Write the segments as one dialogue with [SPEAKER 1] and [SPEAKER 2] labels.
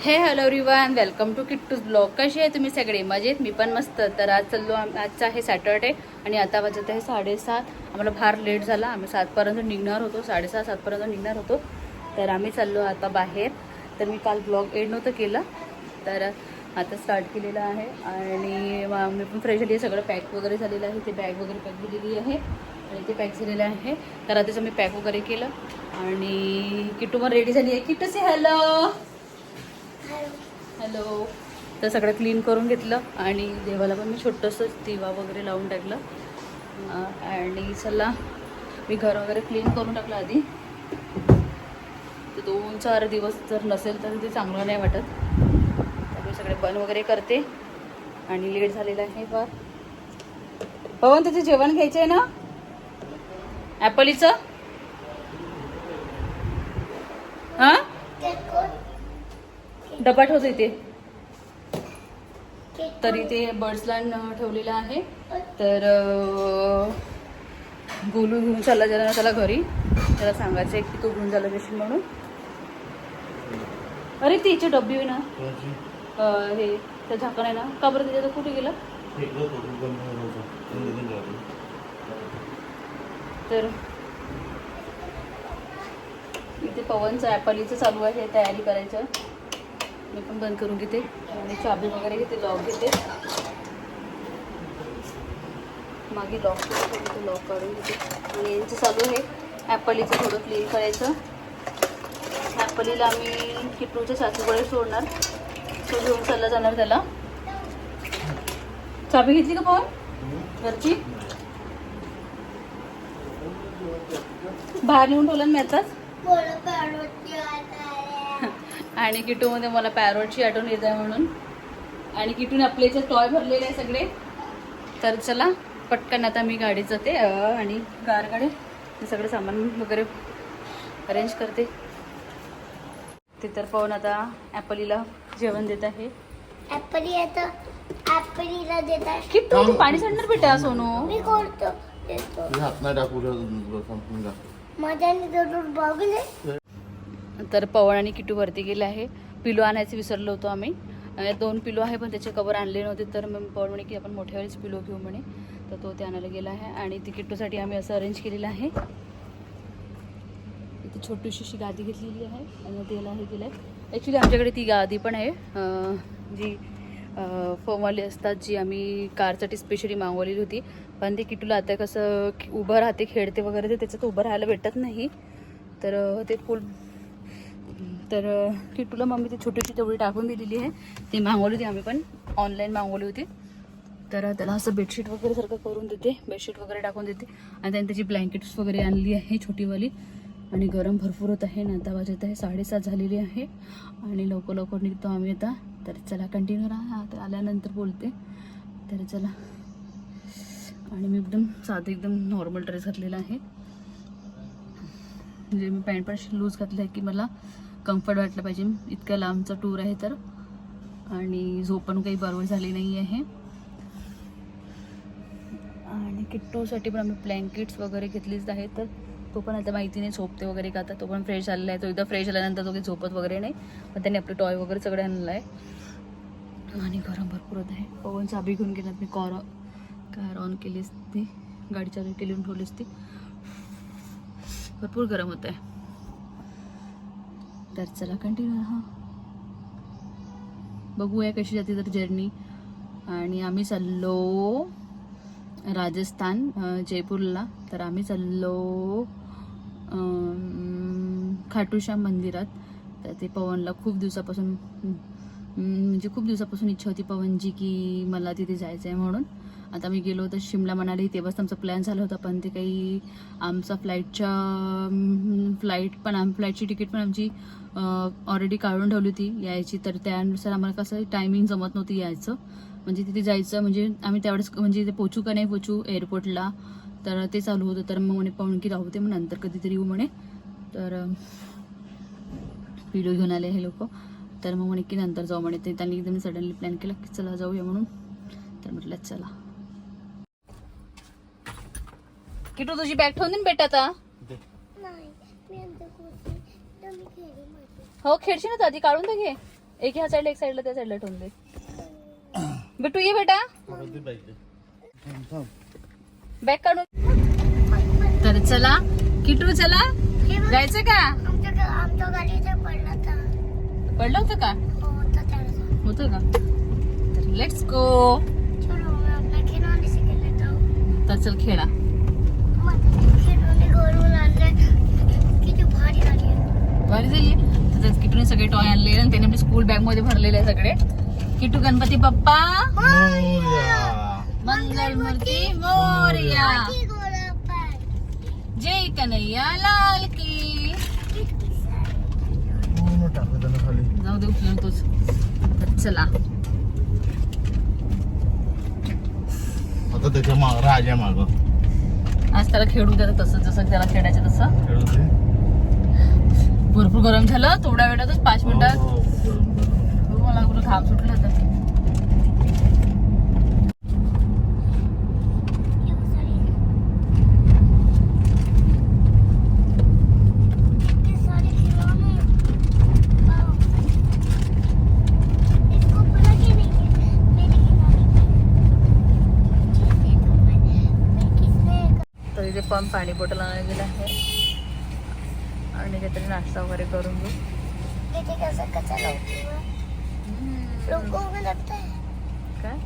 [SPEAKER 1] हे hello everyone, welcome to Kittu's blog. कसे आहे तुम्ही सगळे? मजेत? मी पण मस्त. तर आज चाललो आजचा आहे सॅटर्डे आणि आता वाजत आहे 7:30. आम्हाला फार लेट झाला. आम्ही 7पर्यंत निघणार होतो, 6:30-7पर्यंत निघणार होतो. तर आम्ही चाललो आता बाहेर. तर मी काल ब्लॉग एड नव्हतं केलं, तर आता स्टार्ट केलेलं आहे. आणि मी पण फ्रेश झाली आहे, सगळं पॅक वगैरे झालेलं आहे. ते बॅग वगैरे पॅक केलेली आहे आणि ते पॅक झालेलं आहे. तर आताच मी पॅक वगैरे केलं आणि किट्टू पण रेडी झाली आहे. किट्टू से हॅलो. हॅलो. तर सगळं क्लीन करून घेतलं आणि देवाला पण मी छोटंसं दिवा वगैरे लावून टाकलं. आणि चला मी घर वगैरे क्लीन करून टाकलं आधी. तर 2-4 दिवस जर नसेल तर ते चांगलं नाही वाटत. तर मी सगळे बंद वगैरे करते आणि लेट झालेलं आहे फार. पवन, त्याचं जेवण घ्यायचं आहे ना ॲपलीचं? हां, डबा ठेवतो इथे. तरी ते बर्ड्सला ठेवलेलं आहे. तर गोलू घेऊन चालला जरा त्याला घरी. त्याला सांगायचं आहे की तू घेऊन झाला जाशील म्हणून. अरे तिची डब्बी आहे ना, हे त्या झाकण आहे ना, का बरं त्याच्यात कुठे गेलं? तर इथे पवनचं ॲपलीचं चालू आहे तयारी करायचं. मी पण बंद करून घेते आणि चाबी वगैरे घेते, लॉक घेते. मागे लॉक घेते, लॉक काढून घेते. आणि यांचं चालू आहे ॲपलीचं थोडं क्लीन करायचं. ॲपलीला आम्ही किट्टूच्या सासूकडे सोडणार. तो घेऊन चालला जाणार त्याला. चाबी घेतली का पवन घरची? बाहेर नेऊन ठेवलं मी आताच. आणि किटूमध्ये मला पॅरोटची आठवण येत आहे म्हणून. आणि किटून आपल्याचे टॉय भरलेले आहे सगळे. तर चला पटकन आता मी गाडीत जाते आणि कारकडे ते सगळं सामान वगैरे अरेंज करते. ते तर पाहून आता ॲपलीला जेवण देत आहे.
[SPEAKER 2] ॲपलीला देत आहे.
[SPEAKER 1] किट्टू पाणी सांडणार बेटा सोनू.
[SPEAKER 2] मी करतो देतो. माझ्याने जरूर बघले.
[SPEAKER 1] तर पवन आणि किटू वरती गेले आहे. पिलो आणायचं विसरलो होतो आम्ही. 2 पिलो आहे पण त्याचे कवर आणले नव्हते. तर मग पवन म्हणे की आपण मोठ्यावेळेस पिलो घेऊ म्हणे. तर तो ते आणायला गेला आहे. आणि ती किट्टूसाठी आम्ही असं अरेंज केलेलं आहे. इथे छोटीशी अशी गादी घेतलेली आहे आणि त्याला हे केलं आहे. ॲक्च्युली आमच्याकडे ती गादी पण आहे जी फोमवाली असतात, जी आम्ही कारसाठी स्पेशली मागवलेली होती. पण ते किटूला आता कसं उभं राहते, खेळते वगैरे, ते त्याच्यात उभं राहायला भेटत नाही. तर ते तर किटूला मम्मी ती छोटीशी तेवढी टाकून दिलेली आहे. ती मागवली होती आम्ही, पण ऑनलाईन मागवली होती. तर त्याला असं बेडशीट वगैरे सारखं करून देते, बेडशीट वगैरे टाकून देते. आणि त्याने त्याची ब्लँकेट्स वगैरे आणली आहे छोटीवाली. आणि गरम भरपूर होत आहे ना. आता वाजत आहे 7:30 झालेली आहे आणि लवकर लवकर निघतो आम्ही आता. तर चला कंटिन्यू राहा, आता आल्यानंतर बोलते. तर चला. आणि मी एकदम साधं एकदम नॉर्मल ड्रेस घातलेला आहे. म्हणजे मी पॅन्ट पण लूज घातलं आहे की मला कम्फर्ट वाटलं पाहिजे. इतक्या लांबचा टूर आहे तर. आणि झोप पण काही बरोबर झाली नाही आहे. आणि किट्टूसाठी पण आम्ही ब्लँकेट्स वगैरे घेतलीच आहेत. तर तो पण आता माहिती नाही झोपते वगैरे का. आता तो पण फ्रेश झालेला आहे. तो एकदा फ्रेश झाल्यानंतर तो काही झोपत वगैरे नाही. पण त्याने आपले टॉय वगैरे सगळे आणलं आहे. आणि गरम भरपूर होत आहे. पवन चाबी घेऊन गेला. मी कार ऑन केली असती, गाडी चालू केली ठेवली असती. भरपूर गरम होत आहे. तर चला कंटिन्यू राहा, बघूया कशी जाते तर जर्नी. आणि आम्ही चाललो राजस्थान, जयपूरला. तर आम्ही चाललो खाटू श्याम मंदिरात. तर ते पवनला खूप दिवसापासून इच्छा होती पवनची की मला तिथे जायचं आहे म्हणून. आता मी गेलो होतो शिमला मनाली, तेव्हाच आमचा प्लॅन झाला होता. पण ते काही आमचा फ्लाईटची तिकीट पण आमची ऑलरेडी काढून ठेवली होती यायची. तर त्यानुसार आम्हाला कसं टायमिंग जमत नव्हती यायचं, म्हणजे तिथे जायचं. म्हणजे आम्ही त्यावेळेस म्हणजे ते पोचू का नाही पोचू एअरपोर्टला, तर ते चालू होतं. तर मग म्हणे पाहून की राहू दे, मग नंतर कधीतरी येऊ म्हणे. तर पिलो घेऊन आले हे लोक. तर मग म्हणे की नंतर जाऊ म्हणे. ते त्यांनी एकदम सडनली प्लॅन केला की चला जाऊया म्हणून. तर म्हटलं चला. किटू तुझी बॅग ठेवून दे बेटा आता. हो खेळशी ना, आधी काढून दे घे. एक ह्या साईडला एक साईडला त्या साईडला ठेवून दे. बेटू ये बेटा बॅग काढून. तर चला किटू चला जायचं का?
[SPEAKER 2] आमच्या गाडीचं
[SPEAKER 1] पडलं होतं का? होतं का? तर लेट्स गो. तर चल खेळा. भारी झाली. तसंच किटूने सगळे टॉय आणलेले आणि त्याने आपली स्कूल बॅग मध्ये भरलेले आहे सगळे. किटू गणपती बाप्पा मंगलमूर्ती मोरया, जय कन्हैया लाल की. जाऊ दे उचलतोच. तर चला
[SPEAKER 3] आता त्याच्या माग राजा माग
[SPEAKER 1] आज त्याला खेळू द्या तसं जसं त्याला खेळायचं तसं. भरपूर गरम झालं थोड्या वेळातच 5 मिनिटात. मला कुठं घाम सुटला होता. तर इथे पण पाणी बॉटल आणायला गेलं आहे आणि काहीतरी नाश्ता वगैरे करून घेऊ. काय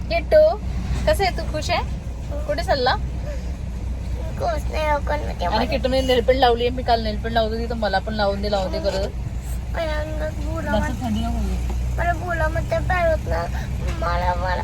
[SPEAKER 1] किट्टू कसं आहे? तू खुश आहे? कुठे चालला? आणि किट्टूने नेलपेंट लावली आहे. मी काल नेलपेंट लावत होती तर मला पण लावून दे करत. थंडी
[SPEAKER 2] मला बोला मध्ये पाळत ना मला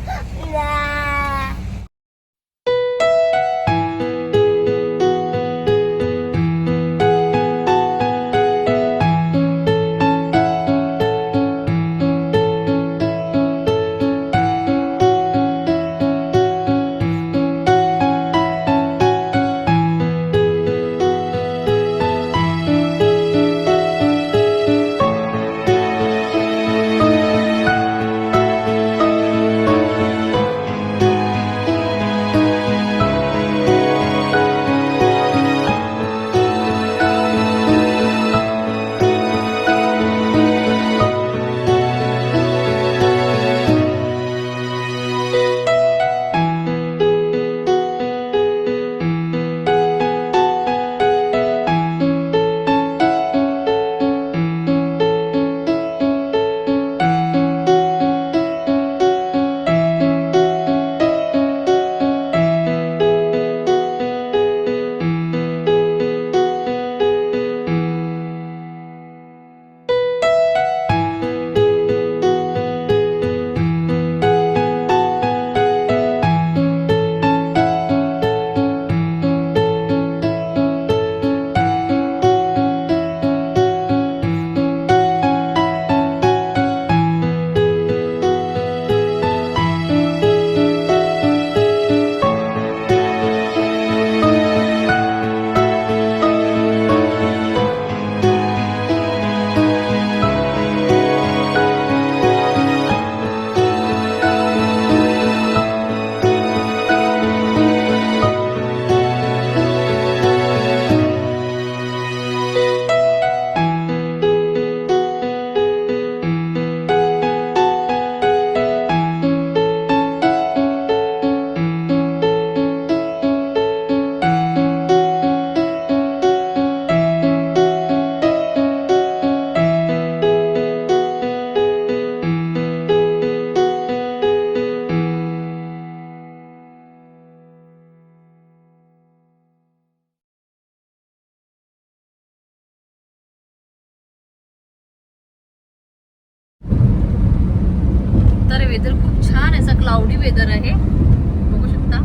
[SPEAKER 2] तर वेदर खूप छान आहे. असं क्लाउडी वेदर आहे बघू शकता.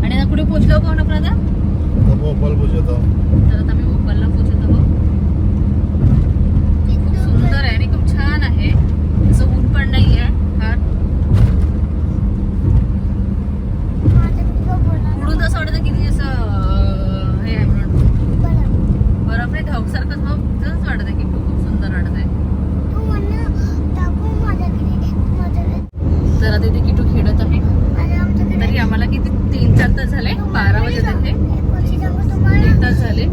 [SPEAKER 2] आणि आता कुठे पोहोचलो कोण आपण आता?
[SPEAKER 3] भोपाळ पोहोचतो.
[SPEAKER 1] तर आता मी भोपाळला पोहोचत आहोत. खूप सुंदर आहे आणि खूप छान आहे. असं ऊन पण नाही आहे फार. पुढून असं वाटतं किती असं हे आहे म्हणून बर्फ नाही ढगसारखं तसंच वाटत आहे की खूप सुंदर वाटत आहे. तर आता इथे किटू खेळत आहे. तरी आम्हाला किती 3-4 तास झाले. 12 वाजत आहे. 1 तास झाले.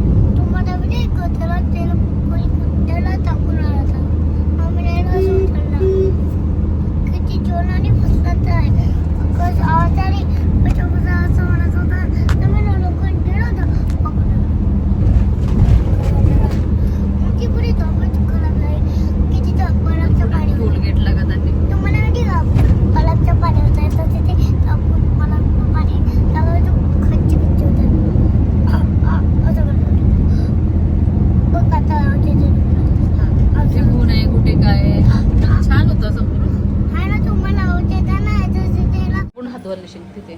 [SPEAKER 1] घेशील तिथे.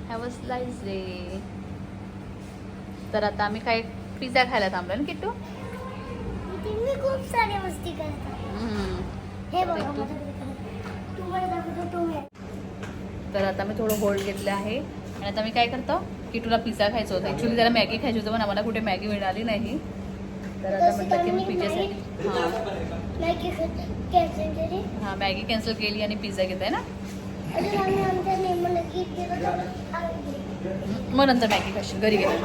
[SPEAKER 1] हॅव अ स्लाइस रे. तर आता आम्ही काय पिझ्झा खायला थांबलो ना किट्टू.
[SPEAKER 4] तुम्ही खूप सारी मस्ती करता. हे बघा
[SPEAKER 1] तर आता मी थोडं होल्ड घेतलं आहे आणि आता मी काय करतो किट्टूला पिझ्झा खायचा होता. ॲक्च्युली त्याला मॅगी खायची होतं पण आम्हाला कुठे मॅगी मिळाली नाही. तर आता म्हटलं की मी पिझ्झासाठी हां मॅगी कॅन्सल केली आणि पिझ्झा घेत आहे ना. मग नंतर मॅगी खाशील घरी गेला.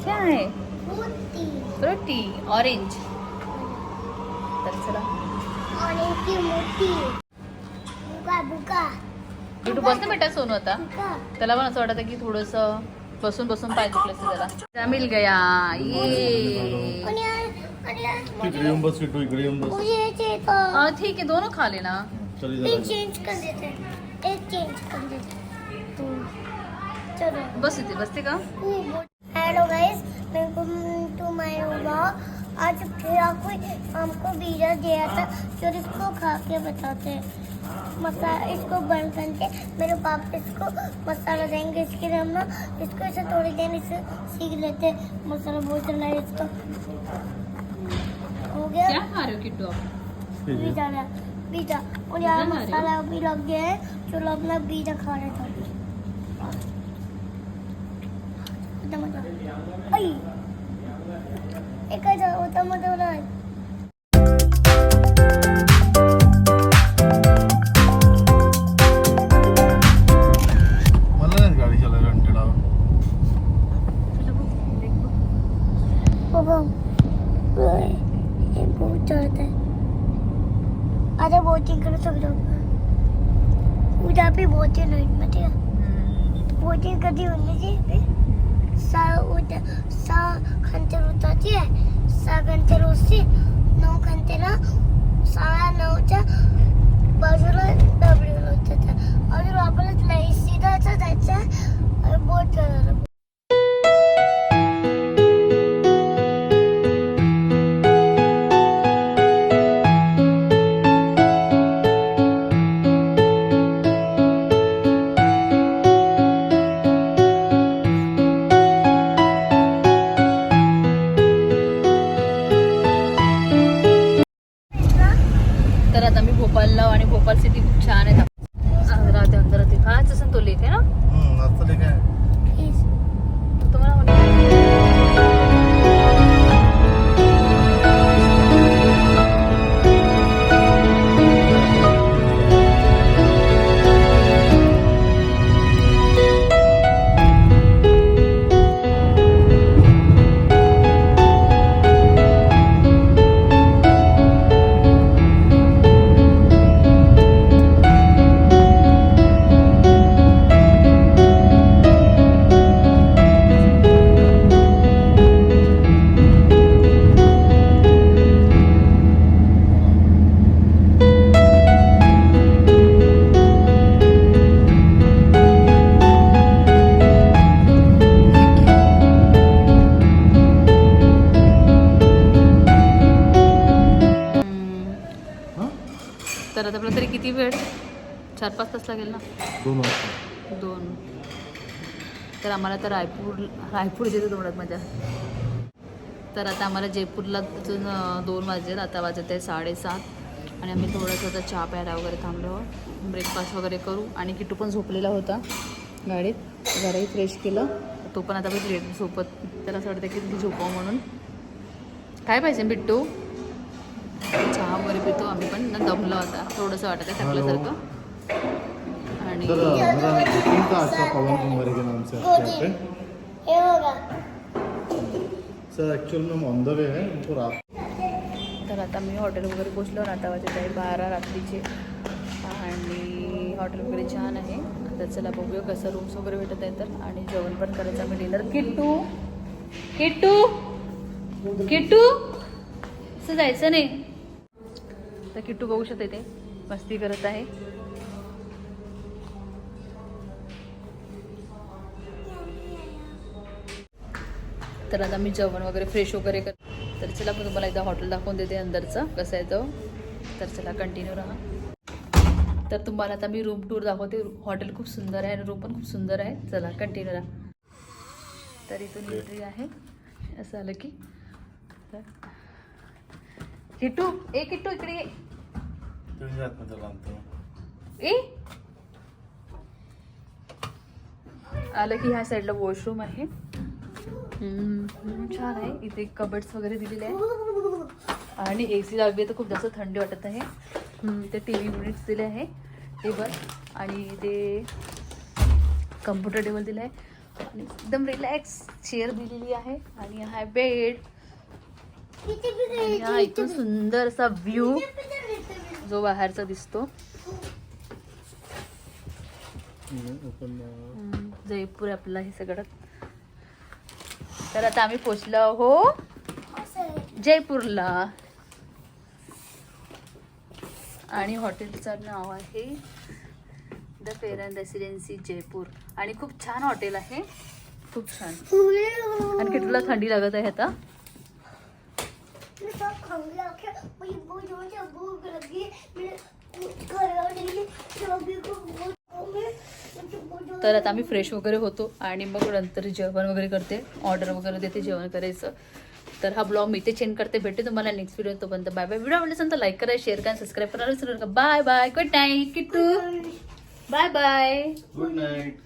[SPEAKER 1] क्या आहे रोटी ऑरेंज. तर चला किट्टू बस ना बेटा सोनू आता. त्याला पण असं वाटतं की थोडंसं बसून बसून पाय दुखलं असं त्याला. मिल गया ये.
[SPEAKER 3] इकडे येऊन बस किट्टू, इकडे येऊन बस.
[SPEAKER 1] ठीक है दोनों खा लेना.
[SPEAKER 3] चल इधर
[SPEAKER 4] चेंज कर देते हैं. एक चेंज कर देते हैं. चलो
[SPEAKER 1] बस इथे बसते का.
[SPEAKER 4] Hello guys, welcome to my vlog. आज फिर आपको हमको पिज़्ज़ा दिया था और इसको खा के बताते हैं. मसाला इसको बंद करके मेरे पापा इसको मसाला देंगे. इसके लिए हम ना इसको ऐसे थोड़ी देर इसे सीख लेते हैं. मसाला बहुत चला है इसका. हो गया
[SPEAKER 1] क्या खा रहे हो किट्टू आप.
[SPEAKER 4] पिज़्ज़ा ना पिज़्ज़ा और यहाँ मसाला भी लग गया है. चलो अपना पिज़्ज़ा खा रहे थे. एक होता मतलब
[SPEAKER 3] मला नाही गाडी चालवायला कंटाळा आला.
[SPEAKER 4] ये बहुत चढ़ता है. अरे बोटिंग करो सब लोग. उधर भी बोटिंग नहीं मत बोटिंग कधी होने जी. 6 घंटे उतरती आहे. 6 घंटे रोजची 9 घंटे ना 9:30च्या बाजूला डब्ल्यूला उतरतात. अजून आपल्याला नाही सीधा जायचं आहे. बोट करायला
[SPEAKER 1] तर आता मी भोपाळला आणि भोपाळ सिटी खूप छान आहे. अंदर ते काच असं तो लेक आहे ना.
[SPEAKER 3] आता ते काय
[SPEAKER 1] तुम्हाला तर आता आपल्याला तरी किती वेळ 4-5 तास लागेल ना.
[SPEAKER 3] 2 वाजता.
[SPEAKER 1] 2. तर आम्हाला तर रायपूर येते तेवढ्यात मजा. तर आता आम्हाला जयपूरला अजून 2 वाजले. आता वाजत आहे 7:30 आणि आम्ही थोडंसं आता चहा प्यायला वगैरे थांबलो. ब्रेकफास्ट वगैरे करू. आणि किट्टू पण झोपलेला होता गाडीत. जराही फ्रेश केलं. तो पण आता मी लेट झोपत. त्याला असं वाटतं की ती झोपावं म्हणून. काय पाहिजे बिट्टू. चहा वगैरे पितो आम्ही पण ना. दमलं होता थोडंसं वाटत आहे थकल्यासारखं. आणि
[SPEAKER 3] तर मला कोणता अच्छा पवन कुमार के नाम से आपके यहाँ पे.
[SPEAKER 4] हे बघा.
[SPEAKER 3] सर ॲक्च्युअली मैं ऑन द वे है उनको रात.
[SPEAKER 1] तर आता मी हॉटेल वगैरे पोचलो ना. आता वाजत आहे 12 रात्रीचे. आणि हॉटेल वगैरे छान आहे. आता चला बघूया कसं रूम्स वगैरे भेटत आहे तर. आणि जेवण पण करायचं आम्ही डिनर. किट्टू किट्टू किट्टू असं जायचं नाही. तर किट्टू बघू शकते ते मस्ती करत आहे. तर आता मी जेवण वगैरे फ्रेश वगैरे कर. तर चला मी तुम्हाला एकदा हॉटेल दाखवून देते अंदरचं कसं आहे तो. तर चला कंटिन्यू राहा. तर तुम्हाला आता मी रूम टूर दाखवते. हॉटेल खूप सुंदर आहे आणि रूम पण खूप सुंदर आहे. चला कंटिन्यू राहा. तर इथून एंट्री आहे. असं आलं की तर किट्टू किट्टू इकडे ये. ए आलं की ह्या साईडला वॉशरूम आहे. छान आहे. इथे कबर्ड्स वगैरे दिलेले आहे आणि AC लावली तर खूप जास्त थंडी वाटत आहे. ते TV युनिट्स दिले आहे टेबल आणि ते कम्प्युटर टेबल दिलं आहे आणि एकदम रिलॅक्स चेअर दिलेली आहे आणि हा बेड आणि हा इथून सुंदर असा व्ह्यू जो बाहेरचा दिसतो. जयपूर आपला हे सगळं. तर आता आम्ही पोचलो हो जयपूरला आणि हॉटेलचं नाव आहे द फेरन रेसिडेन्सी जयपूर आणि खूप छान हॉटेल आहे. खूप छान. आणि किटूला थंडी लागत आहे आता. तर आता आम्ही फ्रेश वगैरे होतो आणि मग नंतर जेवण वगैरे करते. ऑर्डर वगैरे देते जेवण करायचं. तर हा ब्लॉग मी इथे चेंज करते. भेटते तुम्हाला नेक्स्ट व्हिडिओ. तोपर्यंत बाय बाय. व्हिडिओ आवडल्यास तर लाईक करा, शेअर करा, सबस्क्राईब करा विसरू नका. Bye bye. Good night Kittu. Bye bye.
[SPEAKER 3] Good night.